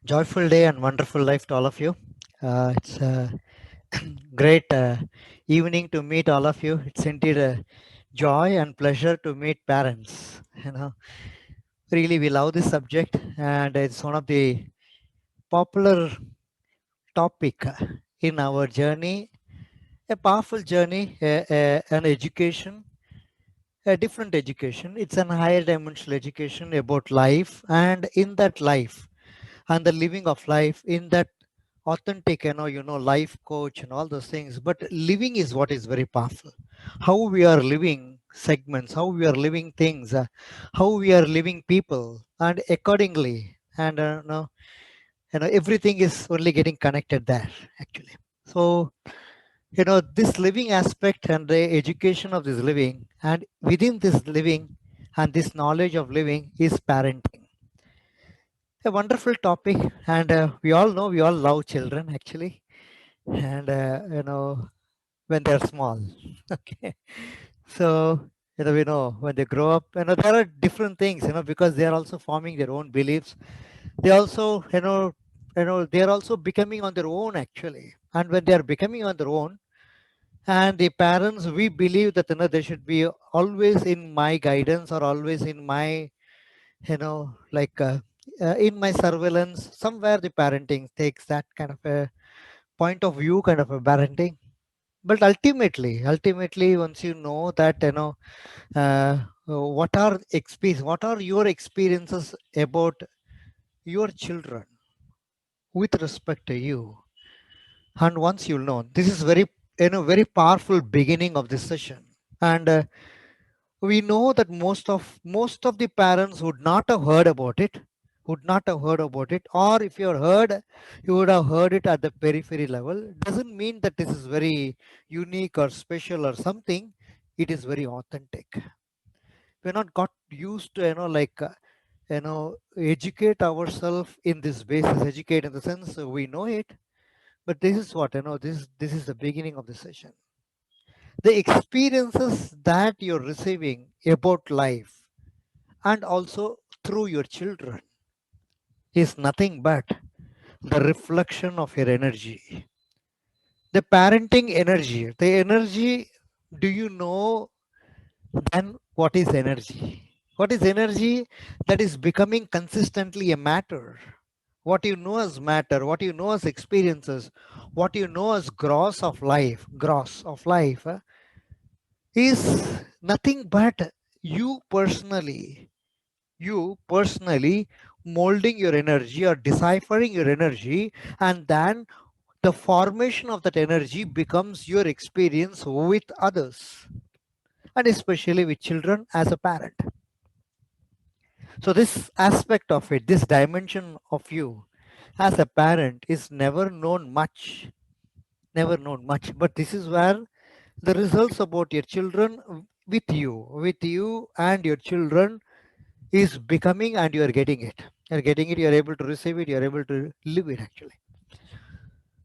Joyful day and wonderful life to all of you. It's a great evening to meet all of you. It's indeed a joy and pleasure to meet parents. Really, we love this subject, and it's one of the popular topic in our journey. A powerful journey, an education, a different education. It's an higher dimensional education about life, and in that life, and the living of life in that authentic life coach and all those things, but living is what is very powerful. How we are living segments, how we are living things, how we are living people, and accordingly, and everything is only getting connected there actually. So this living aspect and the education of this living, and within this living and this knowledge of living is parenting. A wonderful topic, and we all love children actually, and when they're small. Okay, so we know when they grow up, there are different things, because they are also forming their own beliefs. They also, they are also becoming on their own actually, and when they are becoming on their own, and the parents, we believe that they should be always in my guidance or always in my like in my surveillance. Somewhere the parenting takes that kind of a point of view, kind of a parenting. But ultimately, once you know that, what are your experiences about your children with respect to you, and once you know, this is very, very powerful beginning of this session. And we know that most of the parents would not have heard about it, or if you have heard, you would have heard it at the periphery level. Doesn't mean that this is very unique or special or something. It is very authentic. We're not got used to educate ourselves in this basis. Educate in the sense we know it, but this is what, this is the beginning of the session. The experiences that you're receiving about life, and also through your children, is nothing but the reflection of your energy. The parenting energy, the energy, do you know then what is energy? What is energy that is becoming consistently a matter? What you know as matter, what you know as experiences, what you know as gross of life, is nothing but you personally you personally molding your energy or deciphering your energy, and then the formation of that energy becomes your experience with others, and especially with children as a parent. So this aspect of it, this dimension of you as a parent, is never known much, but this is where the results about your children with you and your children is becoming, and you are getting it. You're able to receive it, you're able to live it actually.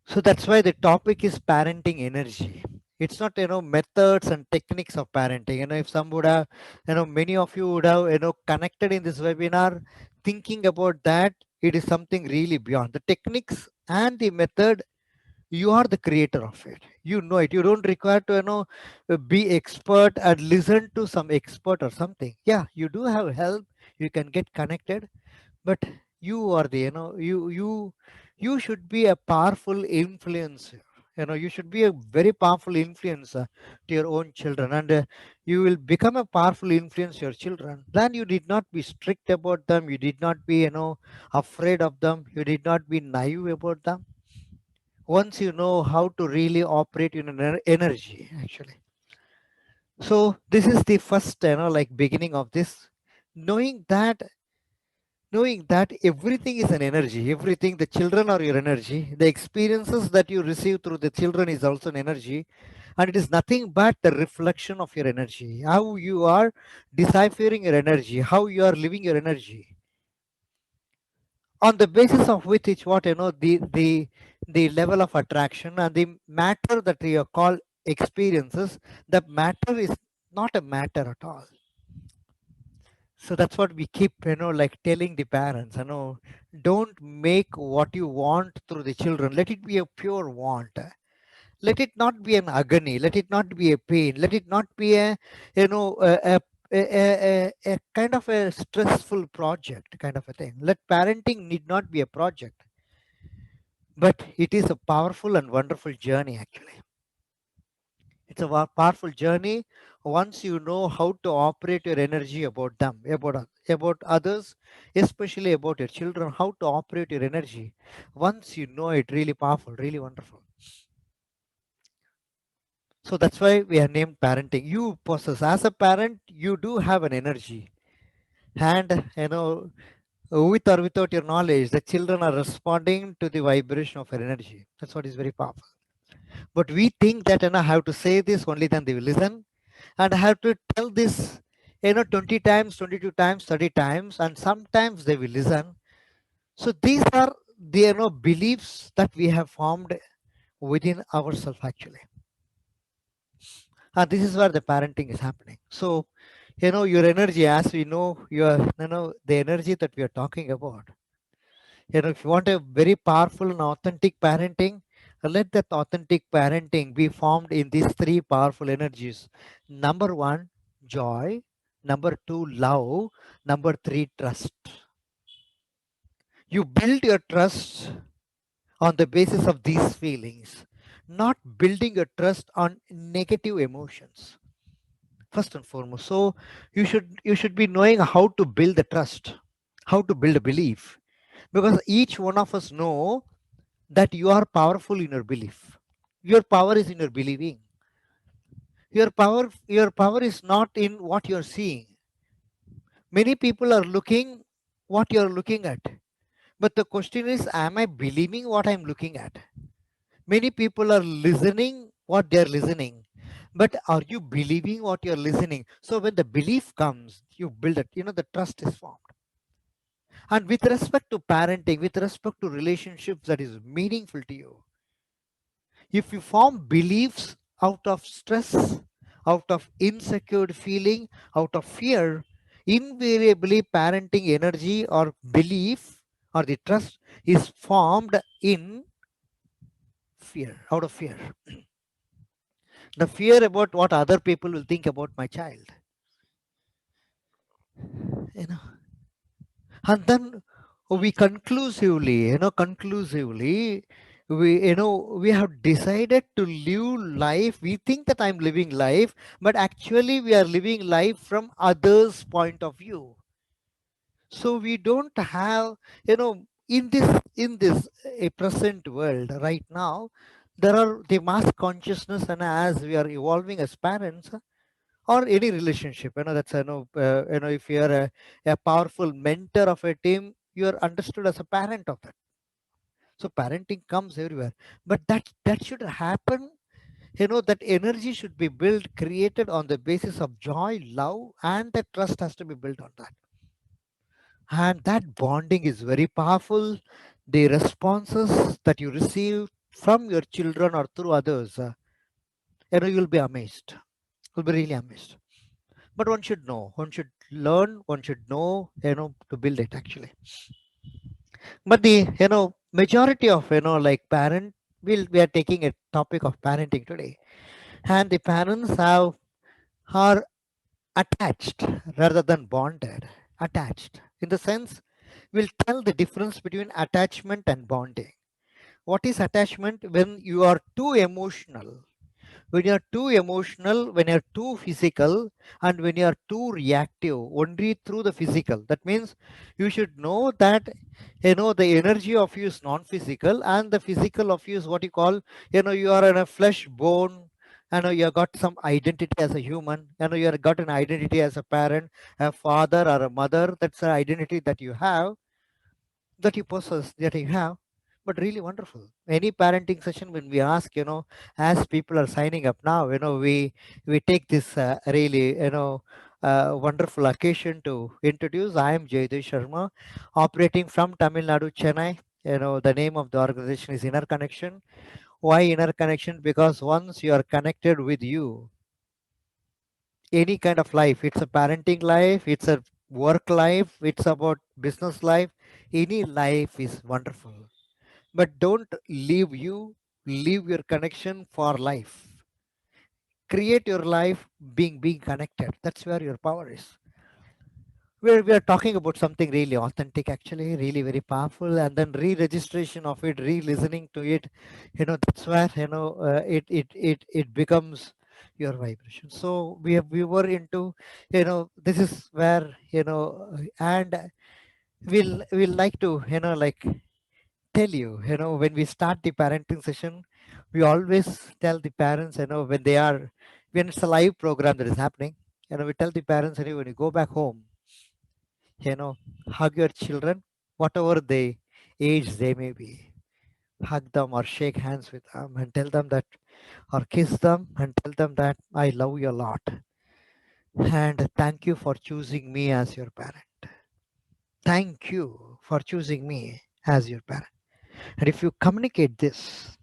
So that's why the topic is parenting energy. It's not, methods and techniques of parenting. If some would have, many of you would have, connected in this webinar thinking about that, it is something really beyond the techniques and the method. You are the creator of it. You know it. You don't require to, be expert and listen to some expert or something. Yeah, you do have help. You can get connected, but you are the, you should be a powerful influencer. You should be a very powerful influencer to your own children, and you will become a powerful influence to your children. Then you did not be strict about them, you did not be, afraid of them, you did not be naive about them. Once you know how to really operate in an energy actually. So this is the first, like beginning of this, knowing that everything is an energy. Everything, the children are your energy, the experiences that you receive through the children is also an energy, and it is nothing but the reflection of your energy, how you are deciphering your energy, how you are living your energy, on the basis of which it's what, the level of attraction and the matter that you call experiences. The matter is not a matter at all. So that's what we keep, like telling the parents, don't make what you want through the children. Let it be a pure want. Let it not be an agony. Let it not be a pain. Let it not be a, you know a kind of a stressful project kind of a thing. Let parenting need not be a project, but it is a powerful and wonderful journey actually. It's a powerful journey once you know how to operate your energy about them, about others, especially about your children, how to operate your energy. Once you know it, really powerful, really wonderful. So that's why we are named parenting. You possess, as a parent, you do have an energy. And, with or without your knowledge, the children are responding to the vibration of your energy. That's what is very powerful. But we think that, I have to say this, only then they will listen. And I have to tell this, 20 times, 22 times, 30 times, and sometimes they will listen. So these are the, beliefs that we have formed within ourselves actually. And this is where the parenting is happening. So, your energy, as we know, the energy that we are talking about, if you want a very powerful and authentic parenting, let that authentic parenting be formed in these three powerful energies. Number one, joy. Number two, love. Number three, trust. You build your trust on the basis of these feelings, not building your trust on negative emotions. First and foremost, so you should be knowing how to build the trust, how to build a belief, because each one of us know that you are powerful in your belief. Your power is in your believing. Your power is not in what you're seeing. Many people are looking what you're looking at, but the question is, am I believing what I'm looking at? Many people are listening what they're listening, but are you believing what you're listening? So when the belief comes, you build it, the trust is formed. And with respect to parenting, with respect to relationships that is meaningful to you, if you form beliefs out of stress, out of insecure feeling, out of fear, invariably parenting energy or belief or the trust is formed in fear, out of fear. The fear about what other people will think about my child, you know and then we conclusively we have decided to live life. We think that I'm living life, but actually we are living life from others point of view. So we don't have, in this a present world right now, there are the mass consciousness, and as we are evolving as parents, or any relationship, that's, if you're a powerful mentor of a team, you're understood as a parent of that. So parenting comes everywhere, but that should happen, that energy should be built, created on the basis of joy, love, and the trust has to be built on that. And that bonding is very powerful. The responses that you receive from your children or through others, you'll be amazed. You'll be really amazed. But one should know, one should learn, one should know, to build it actually. But the, majority of, like parent, we are taking a topic of parenting today, and the parents are attached rather than bonded. Attached in the sense, we'll tell the difference between attachment and bonding. What is attachment? When you are too emotional, when you're too emotional, when you're too physical, and when you're too reactive only through the physical. That means you should know that, the energy of you is non-physical, and the physical of you is what you call, you are in a flesh bone. You have got some identity as a human. You have got an identity as a parent, a father or a mother. That's an identity that you have, that you possess, that you have. But really wonderful. Any parenting session, when we ask, as people are signing up now, we take this really, wonderful occasion to introduce. I am Jaydev Sharma, operating from Tamil Nadu, Chennai. The name of the organization is Inner Connection. Why Inner Connection? Because once you are connected with you, any kind of life, it's a parenting life, it's a work life, it's about business life. Any life is wonderful. But don't leave your connection for life. Create your life being connected. That's where your power is. We are talking about something really authentic, actually, really very powerful, and then re-registration of it, re-listening to it, that's where it becomes your vibration. So we were into, this is where, and we'll like to, like, tell you, when we start the parenting session, we always tell the parents, when it's a live program that is happening, we tell the parents, when you go back home, you know, hug your children, whatever they age they may be. Hug them or shake hands with them and tell them that, or kiss them and tell them that I love you a lot. And thank you for choosing me as your parent. Thank you for choosing me as your parent. And if you communicate this,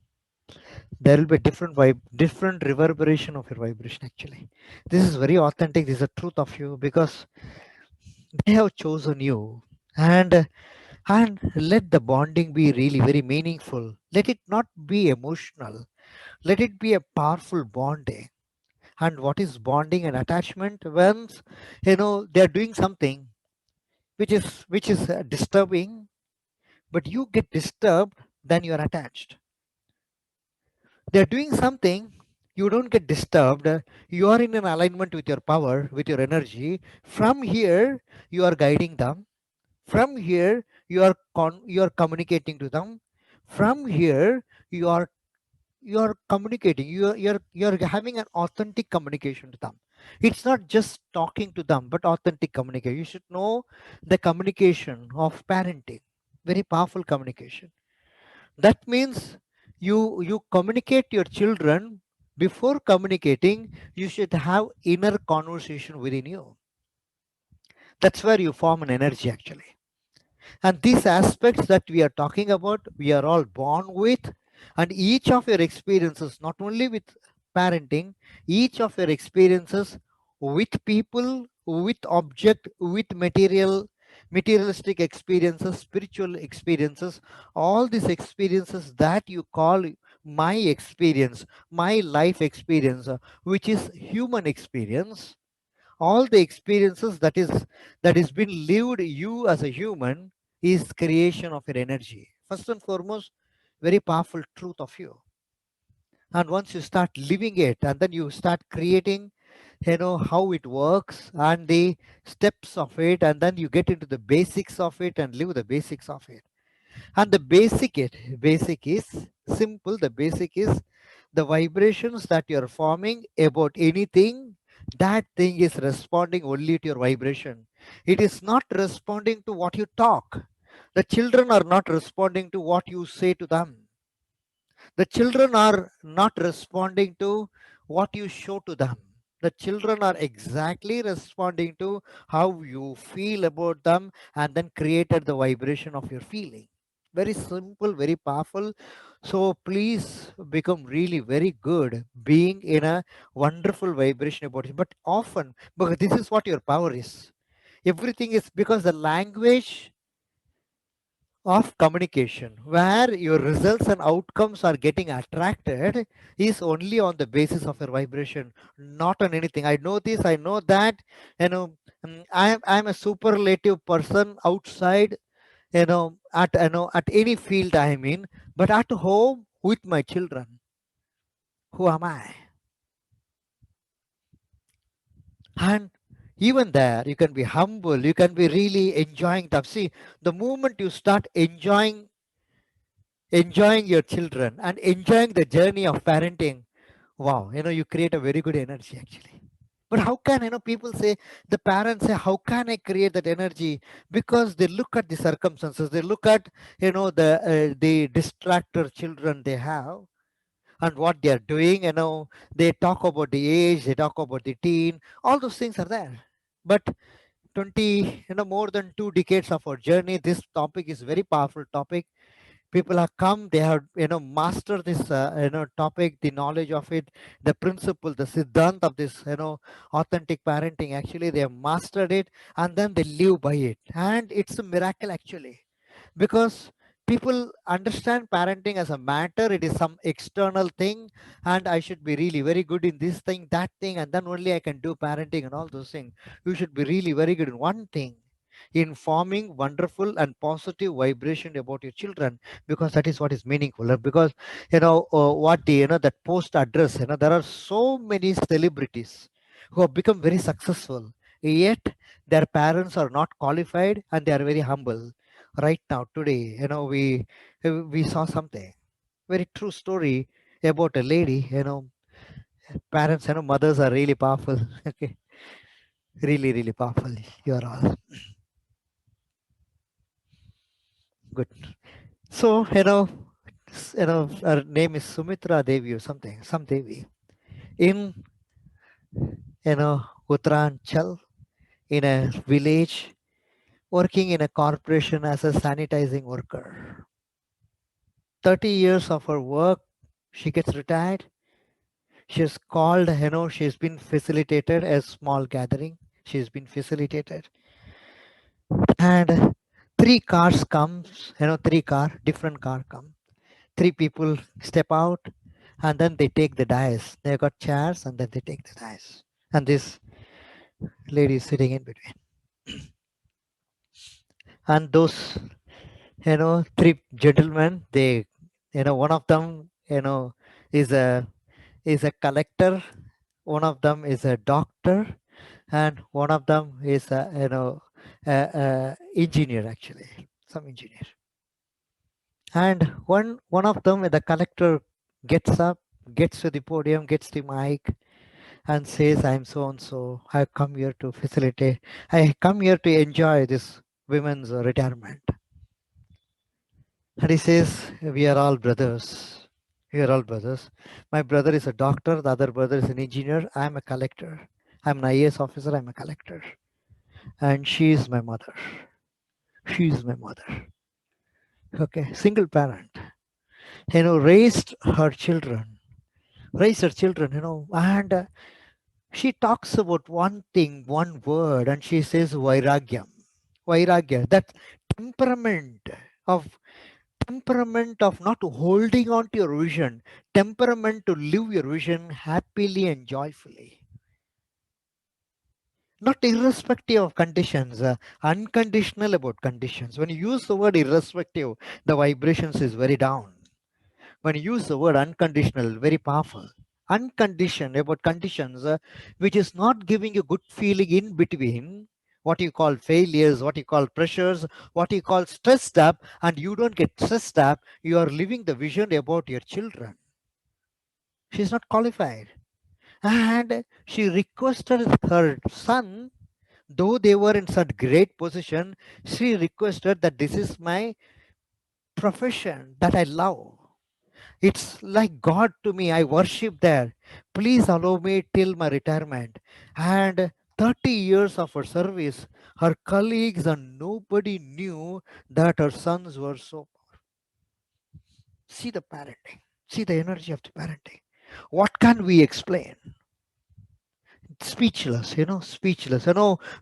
there will be different vibe, different reverberation of your vibration actually. This is very authentic. This is the truth of you because they have chosen you. And let the bonding be really very meaningful. Let it not be emotional. Let it be a powerful bonding. And what is bonding and attachment? Once they are doing something which is disturbing, but you get disturbed, then you are attached. They are doing something, you don't get disturbed. You are in an alignment with your power, with your energy. From here, you are guiding them. From here, you are communicating to them. From here, you are you are communicating. You're having an authentic communication to them. It's not just talking to them, but authentic communication. You should know the communication of parenting. Very powerful communication. That means you communicate to your children. Before communicating, you should have inner conversation within you. That's where you form an energy actually. And these aspects that we are talking about, we are all born with. And each of your experiences, not only with parenting, each of your experiences with people, with object, with materialistic experiences, spiritual experiences, all these experiences that you call my experience, my life experience, which is human experience, all the experiences that is been lived you as a human is creation of your energy. First and foremost, very powerful truth of you. And once you start living it and then you start creating, how it works and the steps of it, and then you get into the basics of it and live the basics of it. And the basic is simple. The basic is the vibrations that you're forming about anything. That thing is responding only to your vibration. It is not responding to what you talk. The children are not responding to what you say to them. The children are not responding to what you show to them. The children are exactly responding to how you feel about them and then created the vibration of your feeling. Very simple, very powerful. So please become really very good being in a wonderful vibration about it. But often, because this is what your power is. Everything is because the language of communication where your results and outcomes are getting attracted is only on the basis of your vibration, not on anything. I know this, I know that. I'm a superlative person outside, at any field I'm in, but at home with my children, who am I? And even there, you can be humble, you can be really enjoying them. See, the moment you start enjoying your children and enjoying the journey of parenting, wow, you create a very good energy actually. But how can, people say, the parents say, how can I create that energy? Because they look at the circumstances, they look at, the distractor children they have and what they are doing, they talk about the age, they talk about the teen, all those things are there. But 20, more than 2 decades of our journey, this topic is very powerful topic. People have come, they have, mastered this, topic, the knowledge of it, the principle, the siddhant of this, authentic parenting. Actually, they have mastered it, and then they live by it. And it's a miracle, actually, because people understand parenting as a matter. It is some external thing, and I should be really very good in this thing, that thing, and then only I can do parenting and all those things. You should be really very good in one thing, in forming wonderful and positive vibration about your children, because that is what is meaningful. Because what the that post address, there are so many celebrities who have become very successful, yet their parents are not qualified and they are very humble. Right now, today, we saw something very true story about a lady. Parents, mothers are really powerful. Okay, really, really powerful. You are all good. So, her name is Sumitra Devi or something, some Devi, in, Uttaranchal, in a village, working in a corporation as a sanitizing worker. 30 years of her work, she gets retired. She's called, she's been facilitated a small gathering. She's been facilitated. And three cars comes, different car come. Three people step out, and then they take the dice. They got chairs, and then they take the dice. And this lady is sitting in between. And those, three gentlemen, they, one of them, is a collector. One of them is a doctor, and one of them is a, engineer, actually, some engineer. And one of them, the collector, gets up, gets to the podium, gets the mic, and says, I'm so and so. I come here to facilitate. I come here to enjoy this women's retirement. And he says, we are all brothers. We are all brothers. My brother is a doctor. The other brother is an engineer. I'm a collector. I'm an IAS officer. I'm a collector. And she is my mother. She is my mother. Okay. Single parent. Raised her children. Raised her children, and she talks about one thing, one word, and she says vairagyam. Vairagya. That temperament of temperament of not holding on to your vision, temperament to live your vision happily and joyfully, not irrespective of conditions, unconditional about conditions. When you use the word irrespective, the vibrations is very down. When you use the word unconditional, very powerful. Unconditioned about conditions, which is not giving you good feeling in between, what you call failures, what you call pressures, what you call stressed up, and you don't get stressed up, you are living the vision about your children. She's not qualified. And she requested her son, though they were in such great position, she requested that this is my profession that I love. It's like God to me. I worship there. Please allow me till my retirement. And 30 years of her service, her colleagues and nobody knew that her sons were so. See the parenting. See the energy of the parenting. What can we explain? Speechless, speechless.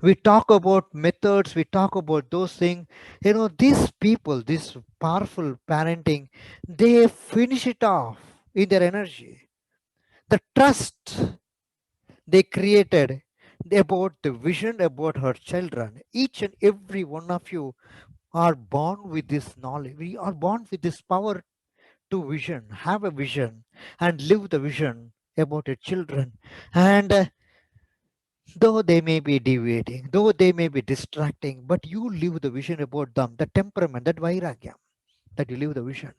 We talk about methods, we talk about those things. These people, this powerful parenting, they finish it off in their energy. The trust they created about the vision about her children. Each and every one of you are born with this knowledge. We are born with this power to vision, have a vision, and live the vision about your children. And though they may be deviating, though they may be distracting, but you live the vision about them, the temperament, that vairagya, that you live the vision,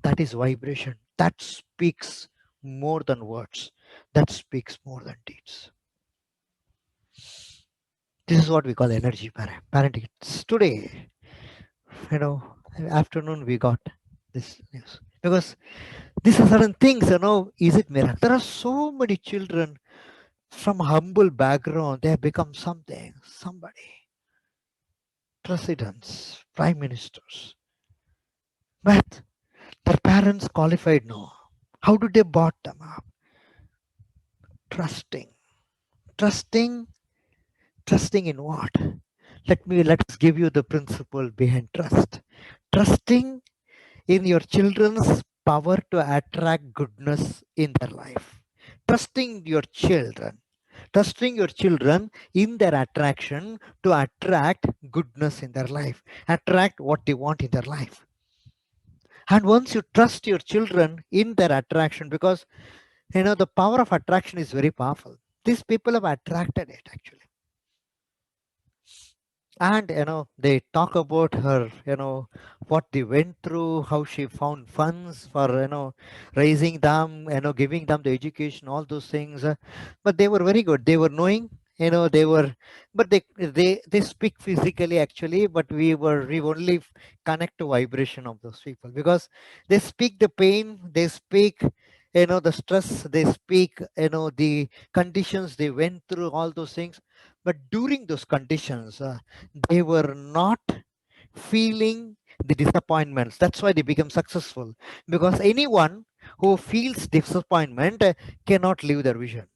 that is vibration. That speaks more than words. That speaks more than deeds. This is what we call energy parenting. Today, afternoon we got this news. Because these are certain things, is it miracle? There are so many children from humble background, they have become something, somebody. Presidents, prime ministers, But their parents qualified no. How do they brought them up? Trusting. Trusting. Trusting in what? Let us give you the principle behind trust. Trusting in your children's power to attract goodness in their life. Trusting your children. Trusting your children in their attraction to attract goodness in their life. Attract what they want in their life. And once you trust your children in their attraction, because the power of attraction is very powerful. These people have attracted it actually. And they talk about her, what they went through, how she found funds for raising them, giving them the education, all those things. But they were very good. They were knowing, they were, but they speak physically actually, but we only connect to vibration of those people, because they speak the pain, they speak the stress, they speak the conditions they went through, all those things. But during those conditions, they were not feeling the disappointments. That's why they become successful, because anyone who feels disappointment cannot live their vision.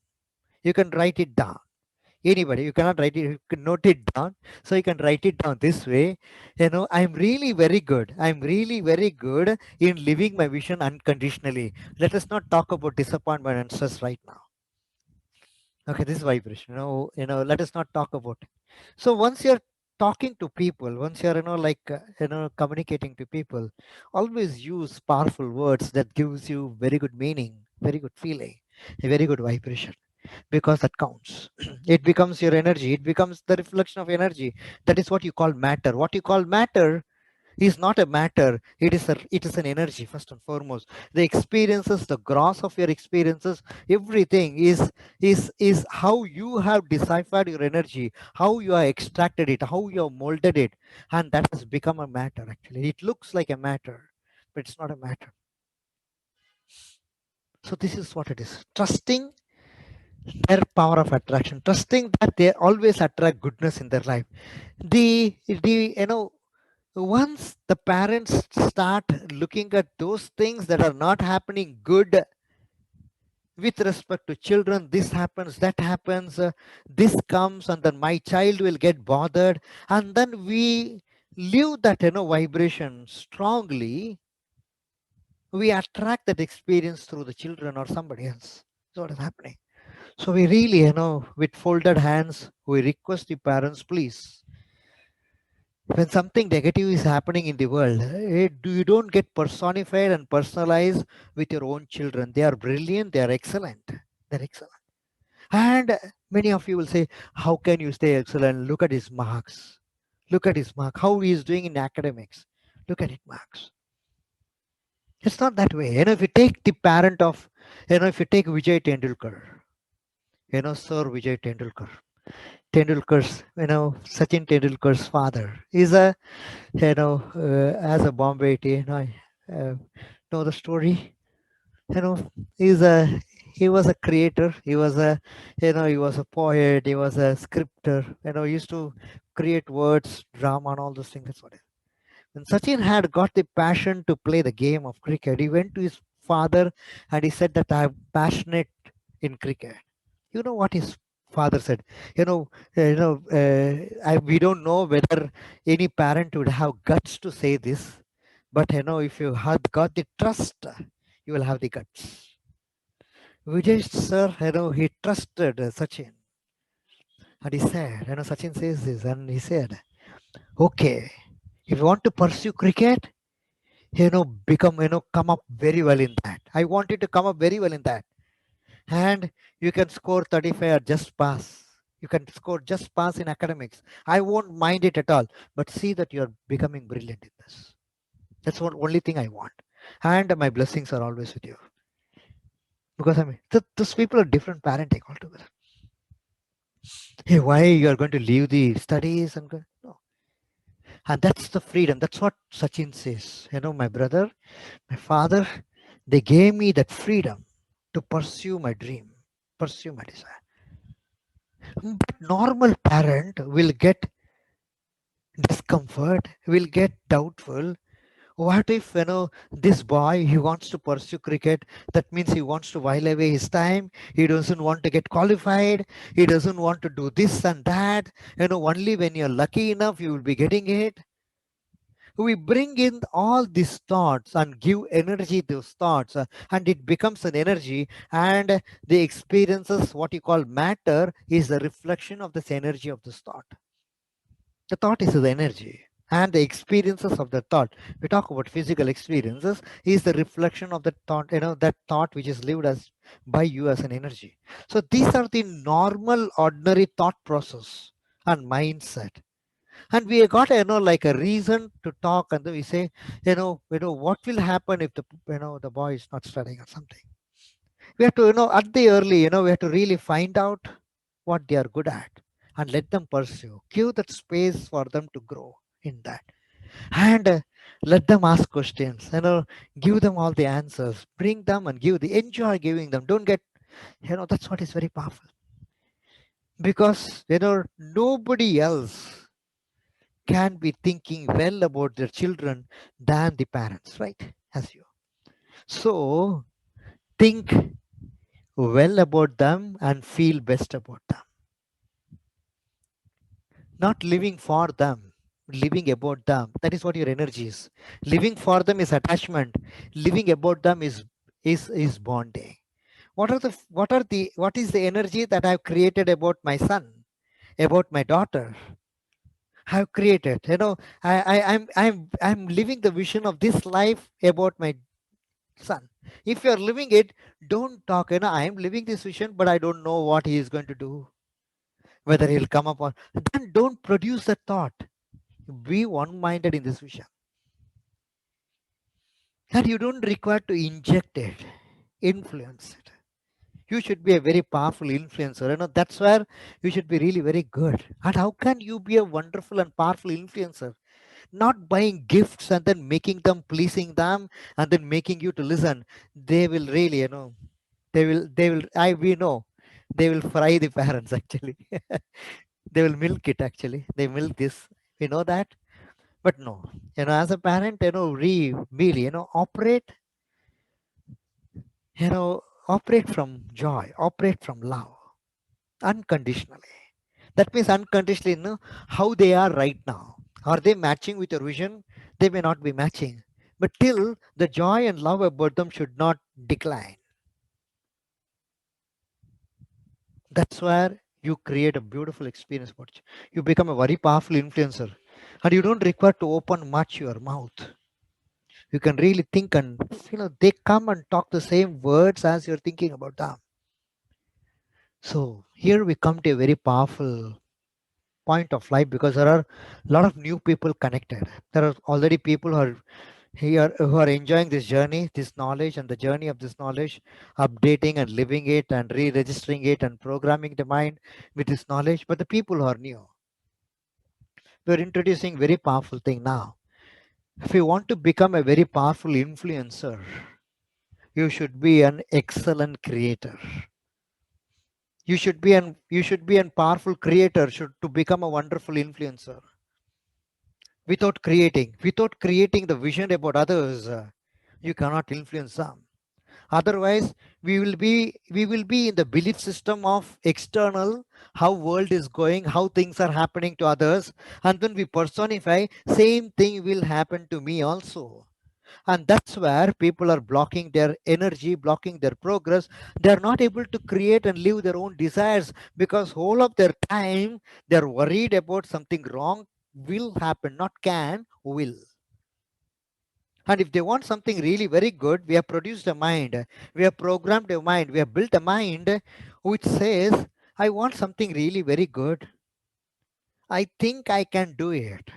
You can write it down. Anybody, you cannot write it, you can note it down. So you can write it down this way. I'm really very good. I'm really very good in living my vision unconditionally. Let us not talk about disappointment and stress right now. Okay, this vibration. Let us not talk about it. So once you're talking to people, once you're communicating to people, always use powerful words that gives you very good meaning, very good feeling, a very good vibration, because that counts. It becomes your energy, it becomes the reflection of energy. That is what you call matter. What you call matter is not a matter, it is an energy. First and foremost, the experiences, the gross of your experiences, everything is how you have deciphered your energy, how you have extracted it, how you have molded it, and that has become a matter. Actually, it looks like a matter, but it's not a matter. So this is what it is: trusting their power of attraction, trusting that they always attract goodness in their life. The once the parents start looking at those things that are not happening good with respect to children, this happens, that happens, this comes, and then my child will get bothered, and then we leave that vibration strongly, we attract that experience through the children or somebody else. That's what is happening. So we really, with folded hands, we request the parents, please, when something negative is happening in the world, you don't get personified and personalized with your own children. They are brilliant, they are excellent. They're excellent. And many of you will say, how can you stay excellent? Look at his marks. Look at his mark. How he is doing in academics. Look at his marks. It's not that way. If you take the parent of, if you take Vijay Tendulkar, Sir Vijay Tendulkar. Tendulkar's, Sachin Tendulkar's father is a, as a Bombay tea, know the story. You know, he's a he was a creator. He was a, he was a poet. He was a scripter. He used to create words, drama, and all those things. That's what it is. When Sachin had got the passion to play the game of cricket, he went to his father and he said that I'm passionate in cricket. You know what his father said? We don't know whether any parent would have guts to say this, but if you have got the trust, you will have the guts. Vijay sir, he trusted Sachin, and he said, Sachin says this, and he said, okay, if you want to pursue cricket, become, come up very well in that. I want you to come up very well in that. And you can score 35 or just pass. You can score just pass in academics. I won't mind it at all. But see that you're becoming brilliant in this. That's the only thing I want. And my blessings are always with you. Because those people are different parenting altogether. Hey, why you are going to leave the studies and go? No. And that's the freedom. That's what Sachin says. My brother, my father, they gave me that freedom to pursue my dream, pursue my desire. But normal parent will get discomfort, will get doubtful. What if, this boy, he wants to pursue cricket? That means he wants to while away his time. He doesn't want to get qualified. He doesn't want to do this and that. Only when you're lucky enough, you will be getting it. We bring in all these thoughts and give energy to those thoughts, and it becomes an energy. And the experiences, what you call matter, is a reflection of this energy of this thought. The thought is the energy, and the experiences of the thought, we talk about physical experiences, is the reflection of the thought, that thought which is lived as by you as an energy. So these are the normal ordinary thought process and mindset. And we got like a reason to talk, and then we say, what will happen if the boy is not studying or something. We have to, at the early, we have to really find out what they are good at and let them pursue. Give that space for them to grow in that. And let them ask questions, give them all the answers, bring them and enjoy giving them. Don't get, that's what is very powerful. Because, nobody else can be thinking well about their children than the parents, right? As you. So think well about them and feel best about them. Not living for them, living about them. That is what your energy is. Living for them is attachment. Living about them is bonding. What is the energy that I've created about my son, about my daughter? Have created. I'm living the vision of this life about my son. If you're living it, don't talk. I'm living this vision, but I don't know what he is going to do, whether he'll come up or then don't produce a thought. Be one-minded in this vision. And you don't require to inject it, influence it. You should be a very powerful influencer. That's where you should be really very good. And how can you be a wonderful and powerful influencer? Not buying gifts and then making them, pleasing them, and then making you to listen. They will really, they will, we know, they will fry the parents actually. They will milk it actually. They milk this. We know that. But no, as a parent, really, operate, operate from joy, operate from love, unconditionally. That means unconditionally, how they are right now. Are they matching with your vision? They may not be matching. But till the joy and love about them should not decline. That's where you create a beautiful experience. You become a very powerful influencer. And you don't require to open much your mouth. You can really think, and they come and talk the same words as you're thinking about them. So here we come to a very powerful point of life, because there are a lot of new people connected. There are already people who are here, who are enjoying this journey, this knowledge, and the journey of this knowledge, updating and living it and re-registering it and programming the mind with this knowledge. But the people who are new, we're introducing very powerful thing now. If you want to become a very powerful influencer, you should be an excellent creator. You should be an powerful creator should to become a wonderful influencer. Without creating the vision about others, you cannot influence them. Otherwise, we will be in the belief system of external, how world is going, how things are happening to others, and then we personify same thing will happen to me also. And that's where people are blocking their energy, blocking their progress. They're not able to create and live their own desires, because whole of their time they're worried about something wrong will happen, not can, will. And if they want something really very good, we have produced a mind, we have programmed a mind, we have built a mind which says, I want something really very good, I think I can do it.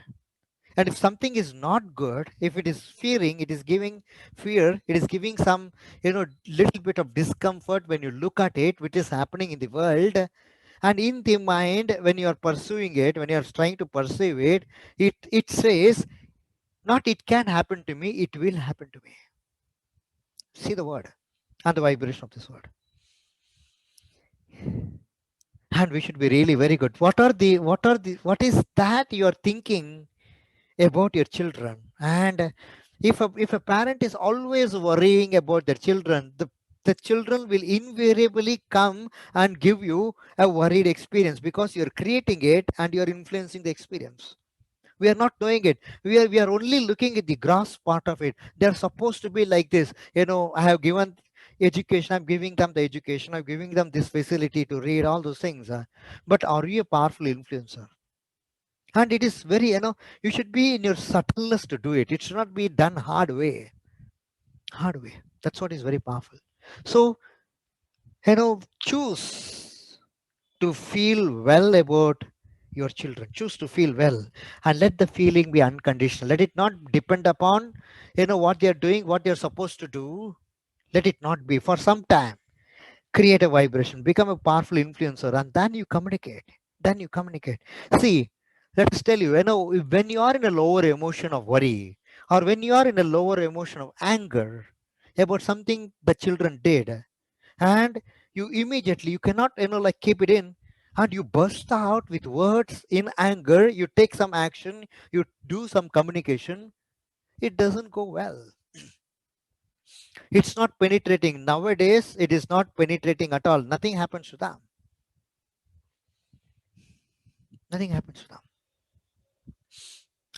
And if something is not good, if it is fearing, it is giving fear, it is giving some, little bit of discomfort when you look at it, which is happening in the world. And in the mind, when you are pursuing it, when you are trying to pursue it, it says, not it can happen to me, it will happen to me. See the word and the vibration of this word. And we should be really very good. What is that you are thinking about your children? And If a parent is always worrying about their children, the children will invariably come and give you a worried experience because you're creating it and you're influencing the experience. We are not doing it. We are only looking at the gross part of it. They're supposed to be like this. I have given education, I'm giving them the education, I'm giving them this facility to read, all those things. But are you a powerful influencer? And it is very, you should be in your subtleness to do it. It should not be done hard way. Hard way. That's what is very powerful. So, choose to feel well about your children. Choose to feel well and let the feeling be unconditional. Let it not depend upon, what they're doing, what they're supposed to do. Let it not be for some time. Create a vibration, become a powerful influencer, and then you communicate. Then you communicate. See, let us tell you, when you are in a lower emotion of worry, or when you are in a lower emotion of anger about something the children did, and you immediately, you cannot, like keep it in, and you burst out with words in anger, you take some action, you do some communication, it doesn't go well. It's not penetrating. Nowadays, it is not penetrating at all. Nothing happens to them. Nothing happens to them.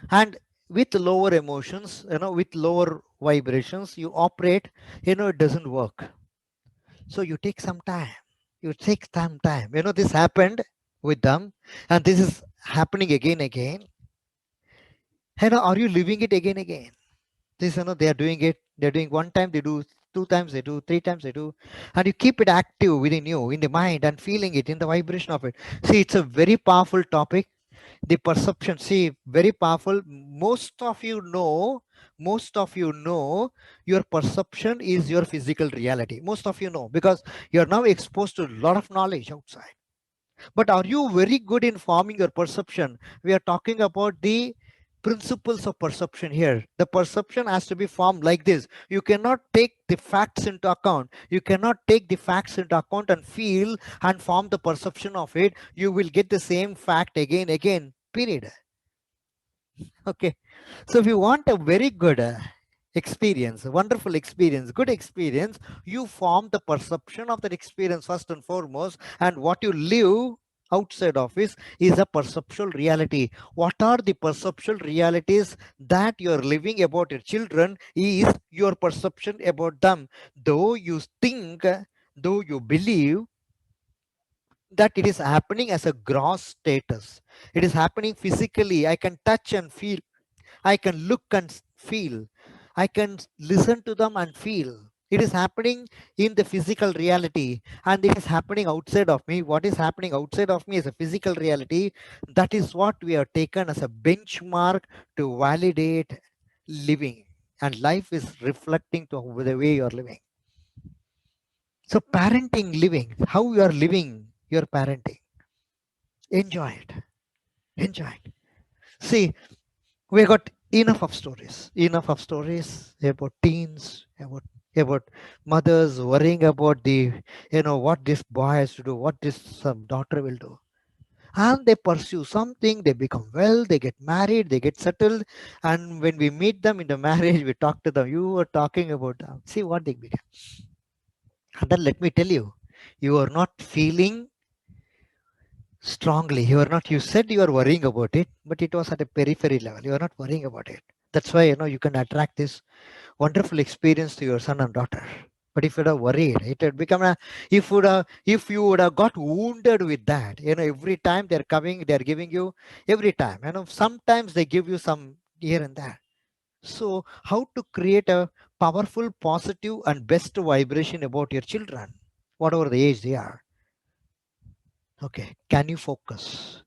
And with lower emotions, with lower vibrations, you operate, it doesn't work. So you take some time. You take some time. This happened with them, and this is happening again. Are you living it again? This, they are doing it. They're doing one time, they do two times, they do three times, they do, and you keep it active within you, in the mind, and feeling it in the vibration of it. See, it's a very powerful topic. The perception, see, very powerful. Most of you know your perception is your physical reality. Most of you know, because you're now exposed to a lot of knowledge outside. But are you very good in forming your perception? We are talking about the principles of perception here. The perception has to be formed like this. You cannot take the facts into account. You cannot take the facts into account and feel and form the perception of it. You will get the same fact again, period. Okay. So if you want a very good experience, wonderful experience, good experience, you form the perception of that experience first and foremost, and what you live outside of is a perceptual reality. What are the perceptual realities that you're living about your children is your perception about them. Though you think, though you believe that it is happening as a gross status, it is happening physically. I can touch and feel, I can look and feel. I can listen to them and feel. It is happening in the physical reality, and it is happening outside of me. What is happening outside of me is a physical reality. That is what we have taken as a benchmark to validate living. And life is reflecting to the way you are living. So, parenting, living, how you are living your parenting. Enjoy it. Enjoy it. See, we got enough of stories about teens, about mothers worrying about the, what this boy has to do, what this daughter will do, and they pursue something, they become well, they get married, they get settled, and when we meet them in the marriage, we talk to them, you were talking about them, see what they become. And then let me tell you, you are not feeling strongly. You are not, you said you are worrying about it, but it was at a periphery level. You are not worrying about it. That's why, you can attract this wonderful experience to your son and daughter. But if you would have worried, it had become a, if you would have got wounded with that, every time they're coming, they're giving you every time, sometimes they give you some here and there. So how to create a powerful, positive, and best vibration about your children, whatever the age they are. Okay. Can you focus?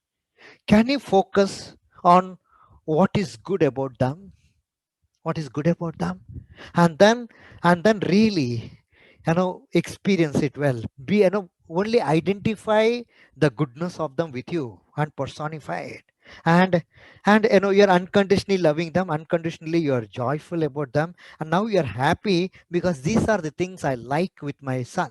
Can you focus on what is good about them? What is good about them? And then really, experience it well. Be, only identify the goodness of them with you and personify it. And you're unconditionally loving them, unconditionally you're joyful about them, and now you're happy because these are the things I like with my son.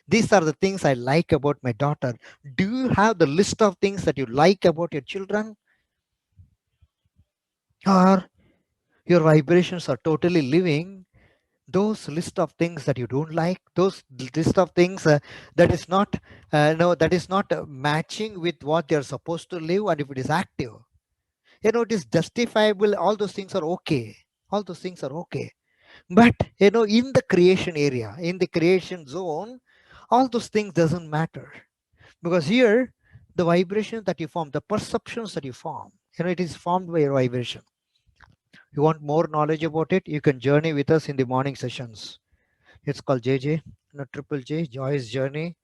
These are the things I like about my daughter. Do you have the list of things that you like about your children? Or Your vibrations are totally living those list of things that you don't like, those list of things that is not no that is not matching with what they're supposed to live. And if it is active, it is justifiable, all those things are okay, all those things are okay. But in the creation area, in the creation zone, all those things doesn't matter, because here the vibration that you form, the perceptions that you form, it is formed by your vibration. You want more knowledge about it, you can journey with us in the morning sessions. It's called JJ, Triple J, Joy's Journey.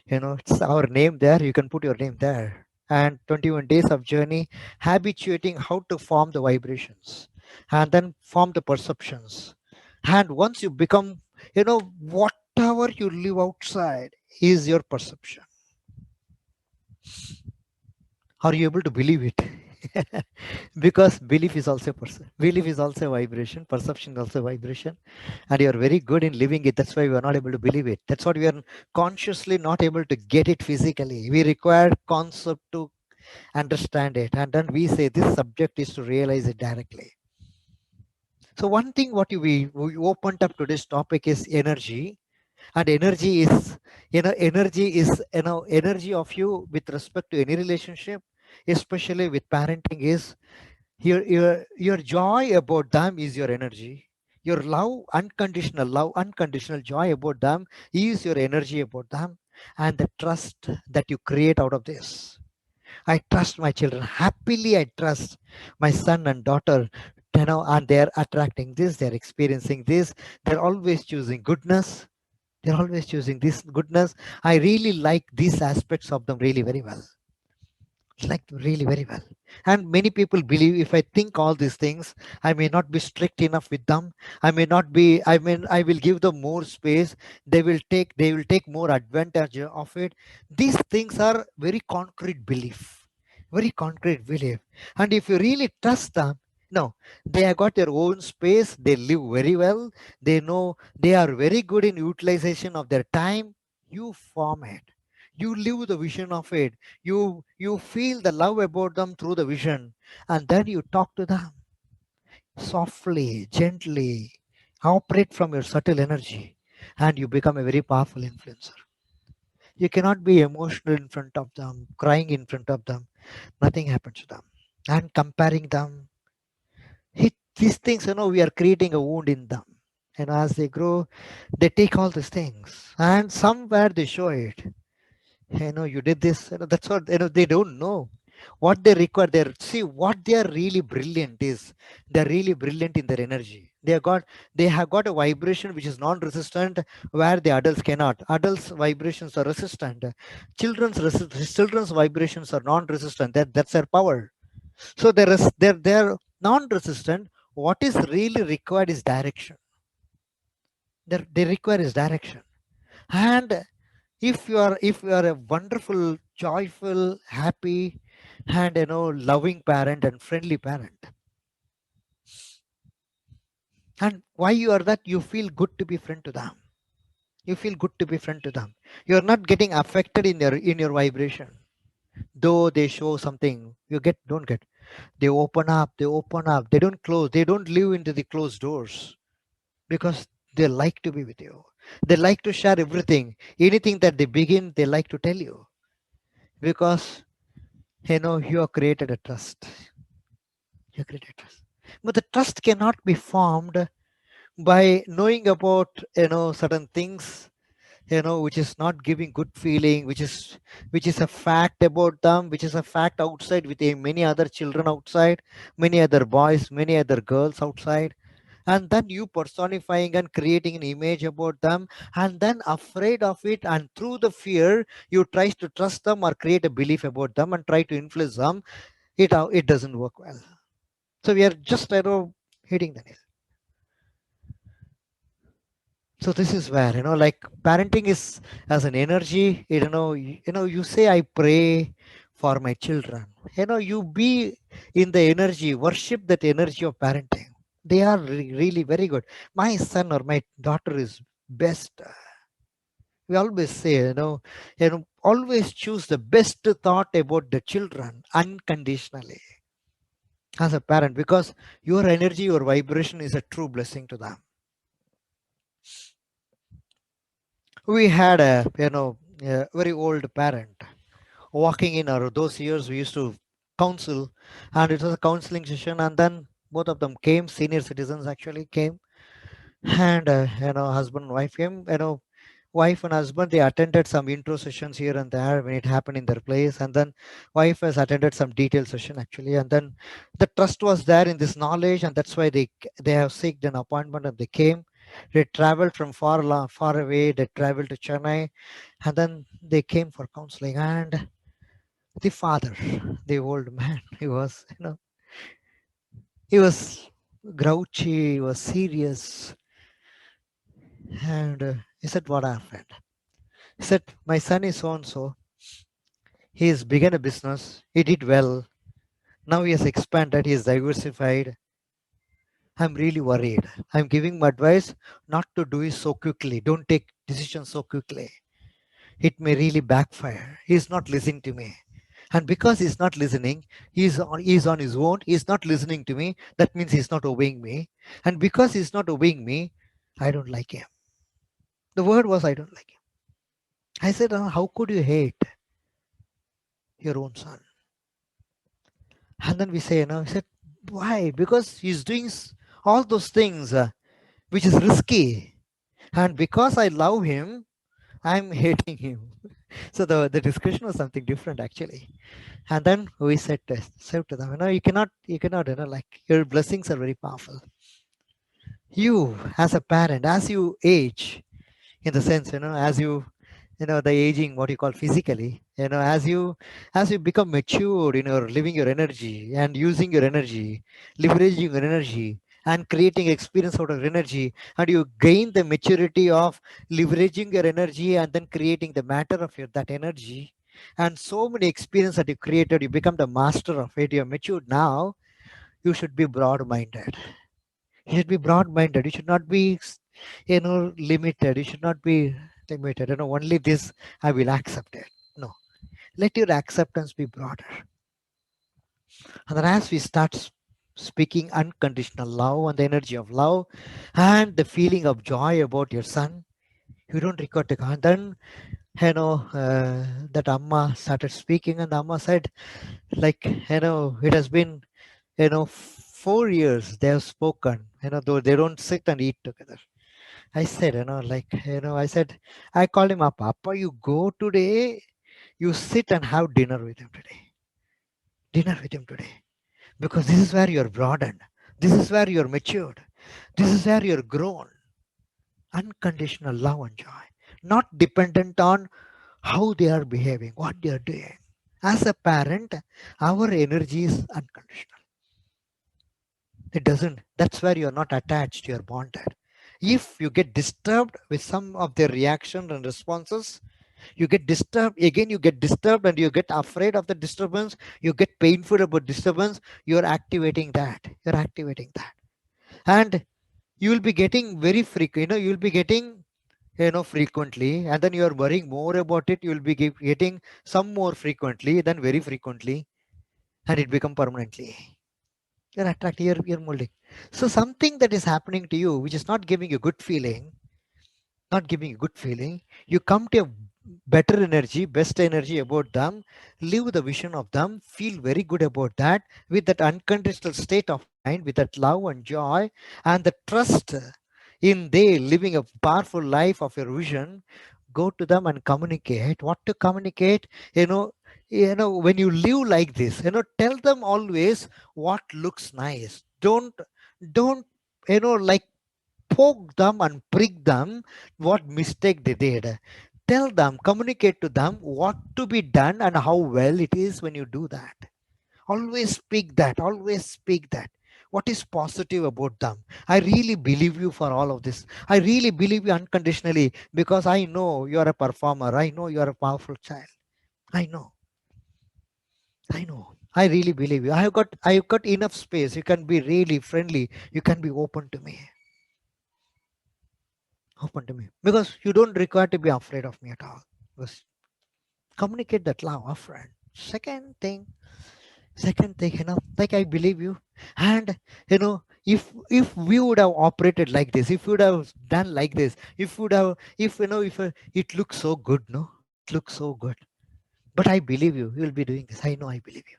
It's our name there. You can put your name there. And 21 days of journey, habituating how to form the vibrations and then form the perceptions. And once you become, whatever you live outside is your perception. Are you able to believe it? Because belief is also belief is also vibration, perception is also vibration, and you are very good in living it. That's why we are not able to believe it. That's what we are consciously not able to get it physically. We require concept to understand it, and then we say this subject is to realize it directly. So one thing what we opened up today's topic is energy. And energy is, energy of you with respect to any relationship, especially with parenting, is your joy about them is your energy. Your love, unconditional joy about them is your energy about them. And the trust that you create out of this. I trust my children. Happily, I trust my son and daughter, and they're attracting this, they're experiencing this, they're always choosing goodness. They're always choosing this goodness. I really like these aspects of them really very well. Like really very well. And many people believe if I think all these things, I may not be strict enough with them. I may not be, I will give them more space. They will take more advantage of it. These things are very concrete belief. Very concrete belief. And if you really trust them, no, they have got their own space, they live very well, they know they are very good in utilization of their time. You form it, you live the vision of it, you feel the love about them through the vision, and then you talk to them softly, gently, operate from your subtle energy, and you become a very powerful influencer. You cannot be emotional in front of them, crying in front of them, nothing happens to them. And comparing them, these things, we are creating a wound in them. And as they grow, they take all these things and somewhere they show it. You did this. That's what, they don't know what they require. See what they are really brilliant is. They're really brilliant in their energy. They have got a vibration which is non-resistant, where the adults cannot. Adults vibrations are resistant. Children's vibrations are non-resistant. That's their power. So they're non-resistant. What is really required is direction. They require is direction. And if you are a wonderful, joyful, happy, and loving parent and friendly parent, and why you are that, you feel good to be friend to them. You feel good to be friend to them. You are not getting affected in your vibration. Though they show something, you don't get. They open up. They open up. They don't close. They don't live into the closed doors, because they like to be with you. They like to share everything. Anything that they begin, they like to tell you, because you have created a trust. You created trust. But the trust cannot be formed by knowing about certain things, which is not giving good feeling, which is a fact about them, which is a fact outside with many other children outside, many other boys, many other girls outside. And then you personifying and creating an image about them, and then afraid of it, and through the fear you try to trust them or create a belief about them and try to influence them. It doesn't work well. So we are just hitting the nail. So this is where, like, parenting is as an energy. You say I pray for my children. You be in the energy, worship that energy of parenting. They are really very good. My son or my daughter is best. We always say, always choose the best thought about the children unconditionally. as a parent, because your energy, your vibration is a true blessing to them. We had a very old parent walking in our those years. We used to counsel, and it was a counseling session, and then both of them came, senior citizens actually came, and husband and wife came. Wife and husband, they attended some intro sessions here and there when it happened in their place, and then wife has attended some detailed session actually, and then the trust was there in this knowledge, and that's why they have seeked an appointment, and they came. They traveled from far away. They traveled to Chennai, and then they came for counseling. And the father, the old man, he was grouchy, he was serious, and he said, "What happened?" He said, "My son is so and so. He has begun a business. He did well. Now he has expanded. He has diversified. I'm really worried. I'm giving him advice not to do it so quickly. Don't take decisions so quickly. It may really backfire. He's not listening to me. And because he's not listening, he's on his own. He's not listening to me. That means he's not obeying me. And because he's not obeying me, I don't like him." The word was, "I don't like him." I said, "How could you hate your own son?" And then we say, he said, "Why? Because he's doing all those things which is risky. And because I love him, I'm hating him." So the discussion was something different actually. And then we said to them, you cannot, like, your blessings are very powerful. You, as a parent, as you age, in the sense, as the aging, what you call physically, as you become matured in your living your energy and using your energy, leveraging your energy and creating experience out of energy, and you gain the maturity of leveraging your energy and then creating the matter of that energy, and so many experience that you created, you become the master of it, you're matured now. You should be broad-minded. You should be broad-minded. You should not be, limited. You should not be limited. Only this I will accept it. No, let your acceptance be broader. And then as we start speaking unconditional love and the energy of love and the feeling of joy about your son, you don't record the and then that Amma started speaking, and Amma said, like, it has been 4 years they have spoken, though they don't sit and eat together. I said, I said, I called him up. Papa, you go today, you sit and have dinner with him today. Dinner with him today. Because this is where you're broadened. This is where you're matured. This is where you're grown. Unconditional love and joy. Not dependent on how they are behaving, what they are doing. As a parent, our energy is unconditional. It doesn't, that's where you're not attached, you're bonded. If you get disturbed with some of their reaction and responses, you get disturbed again, you get disturbed and you get afraid of the disturbance, you get painful about disturbance, you're activating that. And you will be getting very frequent, you'll be getting frequently, and then you are worrying more about it, you will be getting some more frequently than very frequently, and it become permanently. You're attracting, you're molding. So something that is happening to you which is not giving you good feeling, not giving you good feeling, you come to a better energy, best energy about them, live the vision of them, feel very good about that, with that unconditional state of mind, with that love and joy and the trust in they living a powerful life of your vision. Go to them and communicate what to communicate. When you live like this, tell them always what looks nice. Don't like poke them and prick them what mistake they did. Tell them, communicate to them what to be done and how well it is when you do that. Always speak that. What is positive about them? I really believe you for all of this. I really believe you unconditionally because I know you are a performer. I know you are a powerful child. I know. I know. I really believe you. I have got enough space. You can be really friendly. You can be open to me. Open to me. Because you don't require to be afraid of me at all. Because communicate that love, friend. Second thing, Second thing, like I believe you. And if we would have operated like this, if we would have done like this, if would have, if if it looks so good, no, it looks so good. But I believe you. You will be doing this. I know. I believe you.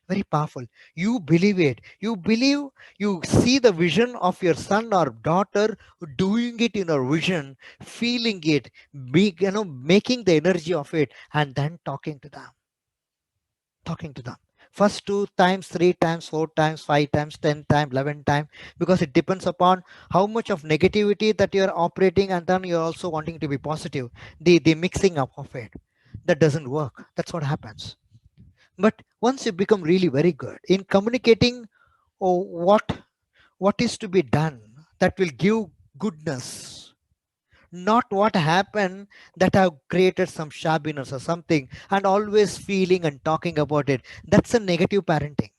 Very powerful. You believe it. You believe. You see the vision of your son or daughter doing it in your vision, feeling it, making the energy of it, and then talking to them. Talking to them. First 2 times, 3 times, 4 times, 5 times, 10 times, 11 times, because it depends upon how much of negativity that you're operating, and then you're also wanting to be positive. The mixing up of it, that doesn't work. That's what happens. But once you become really very good in communicating, oh, what is to be done, that will give goodness, not what happened that have created some shabbiness or something, and always feeling and talking about it, that's a negative parenting.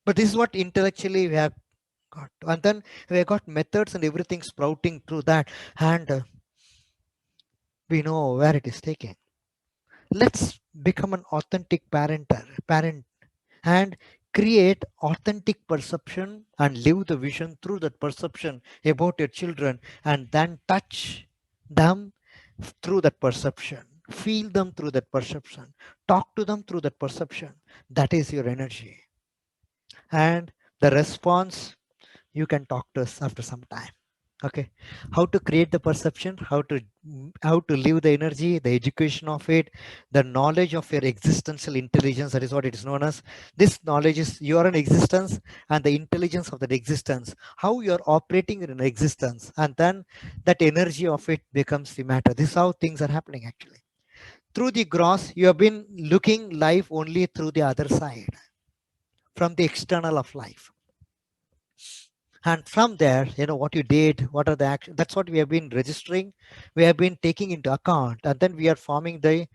But this is what intellectually we have got, and then we have got methods and everything sprouting through that, and we know where it is taking. Let's become an authentic parent, and create authentic perception and live the vision through that perception about your children, and then touch them through that perception, feel them through that perception, talk to them through that perception. That is your energy. And the response, you can talk to us after some time. Okay, how to create the perception, how to live the energy, the education of it, the knowledge of your existential intelligence, that is what it is known as. This knowledge is your own existence, and the intelligence of that existence, how you are operating in an existence, and then that energy of it becomes the matter. This is how things are happening actually. Through the gross, you have been looking life only through the other side, from the external of life. And from there, what you did, what are the actions, that's what we have been registering, we have been taking into account, and then we are forming the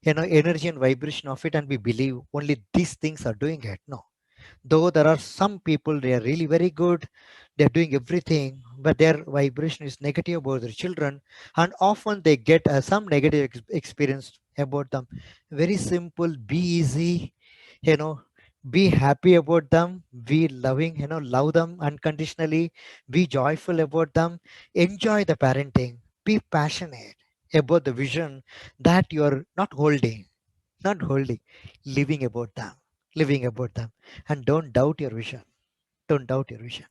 energy and vibration of it, and we believe only these things are doing it. No, though there are some people, they are really very good, they're doing everything, but their vibration is negative about their children, and often they get some negative experience about them. Very simple, be easy, you know be happy about them, be loving, love them unconditionally, be joyful about them, enjoy the parenting, be passionate about the vision that you're not holding, living about them, living about them. And don't doubt your vision, don't doubt your vision.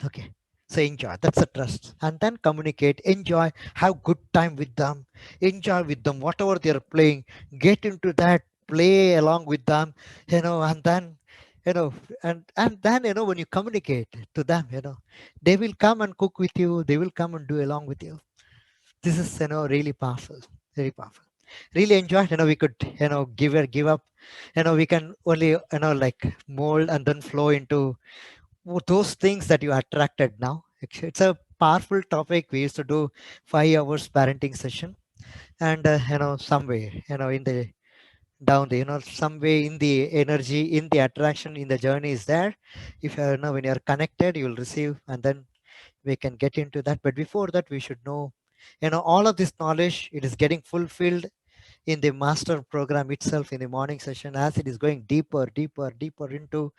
Okay, so enjoy, that's a trust. And then communicate, enjoy, have good time with them, enjoy with them whatever they're playing, get into that, play along with them, and then you know and then when you communicate to them, they will come and cook with you, they will come and do along with you. This is really powerful, very powerful. Really enjoyed, we could give up, we can only like mold and then flow into those things that you attracted now. It's a powerful topic. We used to do 5 hours parenting session, and some way, in the down the, some way in the energy, in the attraction, in the journey is there. If when you're connected, you will receive, and then we can get into that. But before that, we should know, all of this knowledge, it is getting fulfilled in the master program itself, in the morning session, as it is going deeper, deeper, deeper into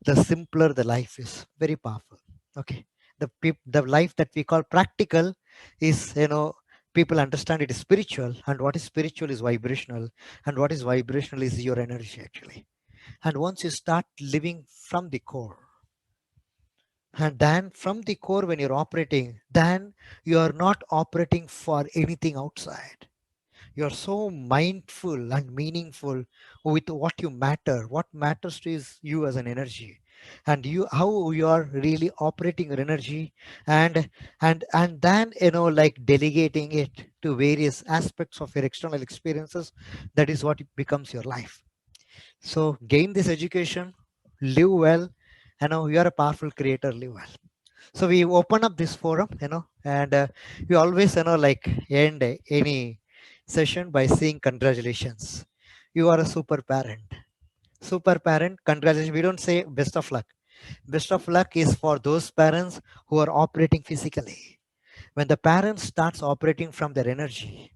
the simpler the life is. Very powerful. Okay, the life that we call practical is, people understand it is spiritual, and what is spiritual is vibrational, and what is vibrational is your energy actually. And once you start living from the core, and then from the core, when you're operating, then you are not operating for anything outside. You're so mindful and meaningful with what matters to is you as an energy, and you, how you are really operating your energy, and then like delegating it to various aspects of your external experiences. That is what becomes your life. So gain this education, live well, you are a powerful creator, live well. So we open up this forum, and we always, like end any session by saying congratulations. You are a super parent. Super parent, congratulations. We don't say best of luck. Best of luck is for those parents who are operating physically. When the parent starts operating from their energy,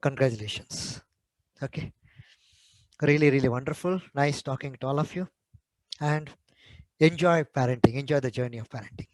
congratulations. Okay. Really, really wonderful. Nice talking to all of you. And enjoy parenting. Enjoy the journey of parenting.